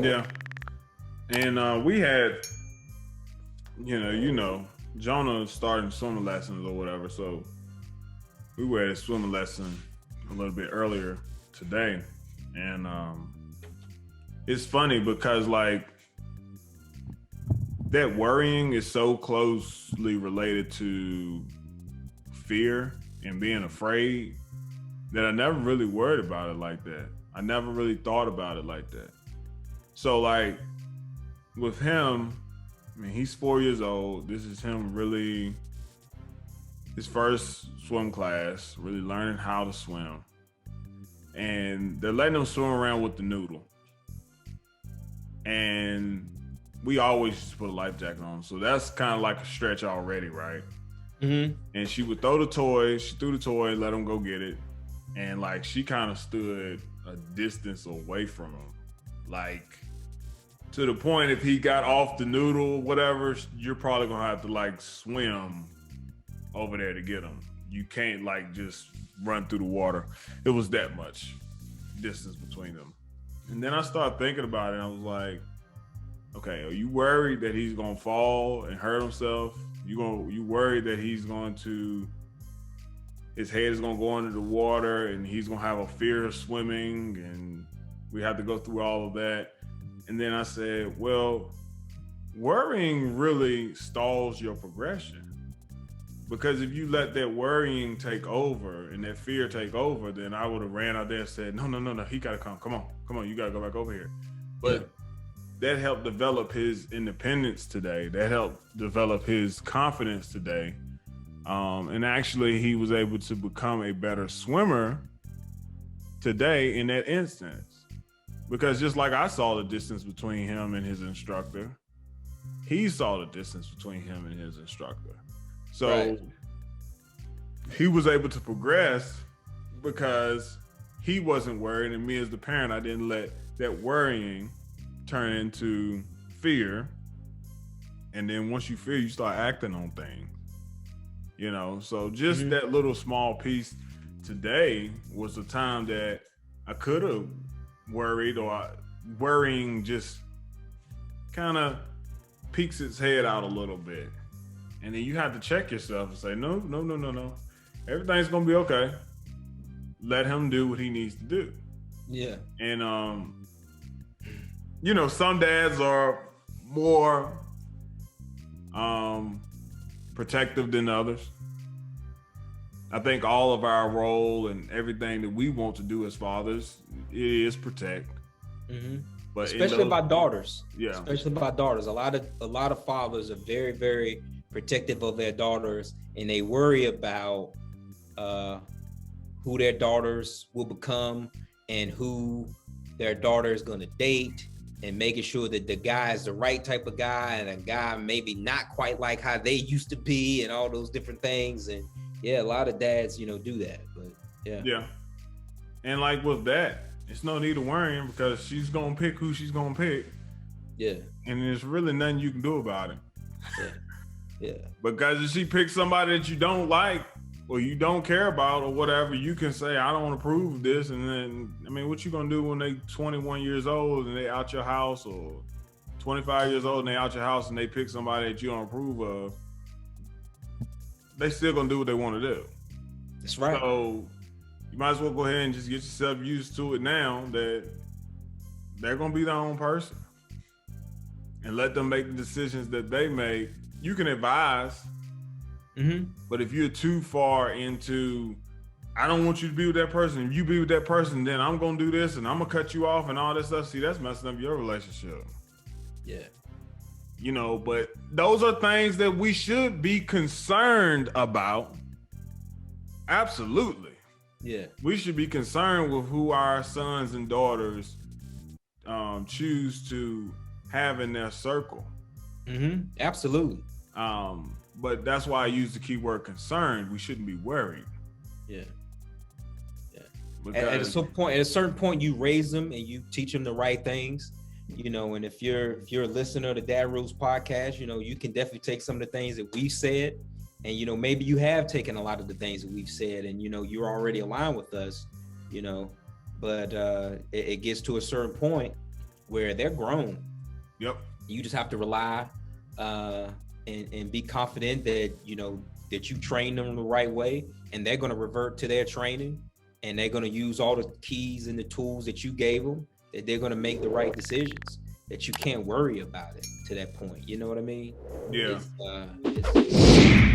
Yeah. And we had, Jonah starting swimming lessons or whatever. So we were at a swimming lesson a little bit earlier today. And it's funny because like that worrying is so closely related to fear and being afraid that I never really worried about it like that. I never really thought about it like that. So like with him, I mean, he's 4 years old. This is him really, his first swim class, really learning how to swim. And they're letting him swim around with the noodle. And we always used to put a life jacket on. So that's kind of like a stretch already, right? Mm-hmm. And she would throw the toy, she threw the toy, let him go get it. And like she kind of stood a distance away from him. Like to the point if he got off the noodle, whatever, you're probably gonna have to like swim over there to get him. You can't like just run through the water. It was that much distance between them. And then I started thinking about it and I was like, okay, are you worried that he's gonna fall and hurt himself? You worried that his head is gonna go under the water and he's gonna have a fear of swimming and we have to go through all of that. And then I said, well, worrying really stalls your progression. Because if you let that worrying take over and that fear take over, then I would have ran out there and said, no, he gotta come. Come on, you gotta go back over here. But that helped develop his independence today. That helped develop his confidence today. And actually he was able to become a better swimmer today in that instance. Because just like I saw the distance between him and his instructor, he saw the distance between him and his instructor. So he was able to progress because he wasn't worried, and me as the parent, I didn't let that worrying turn into fear. And then once you fear, you start acting on things. So just that little small piece today was the time that I could have worried, or worrying just kind of peeks its head out a little bit. And then you have to check yourself and say, no. Everything's going to be okay. Let him do what he needs to do. Yeah. And, some dads are more protective than others. I think all of our role and everything that we want to do as fathers is protect. Mm-hmm. But especially about daughters. Yeah. Especially about daughters. A lot of fathers are very, very protective of their daughters, and they worry about who their daughters will become and who their daughter is going to date, and making sure that the guy is the right type of guy and a guy maybe not quite like how they used to be and all those different things. And yeah, a lot of dads, do that, but yeah. Yeah. And like with that, it's no need of worrying because she's going to pick who she's going to pick. Yeah. And there's really nothing you can do about it. Yeah. Yeah. Because if she picks somebody that you don't like or you don't care about or whatever, you can say, I don't approve of this. And then, what you going to do when they 21 years old and they out your house, or 25 years old and they out your house and they pick somebody that you don't approve of? They still gonna do what they want to do. That's right. So you might as well go ahead and just get yourself used to it now that they're gonna be their own person, and let them make the decisions that they make. You can advise, but if you're too far into, I don't want you to be with that person. If you be with that person, then I'm gonna do this and I'm gonna cut you off and all this stuff. See, that's messing up your relationship. Yeah. But those are things that we should be concerned about. Absolutely. Yeah. We should be concerned with who our sons and daughters choose to have in their circle. Absolutely. But that's why I use the keyword concerned. We shouldn't be worried. Yeah. Yeah. Because at a certain point, you raise them and you teach them the right things. And if you're a listener to Dad Rules podcast, you can definitely take some of the things that we've said, and maybe you have taken a lot of the things that we've said, and you're already aligned with us, but it gets to a certain point where they're grown. Yep. You just have to rely and be confident that that you train them the right way, and they're going to revert to their training, and they're going to use all the keys and the tools that you gave them, that they're going to make the right decisions, that you can't worry about it to that point. You know what I mean? Yeah. It's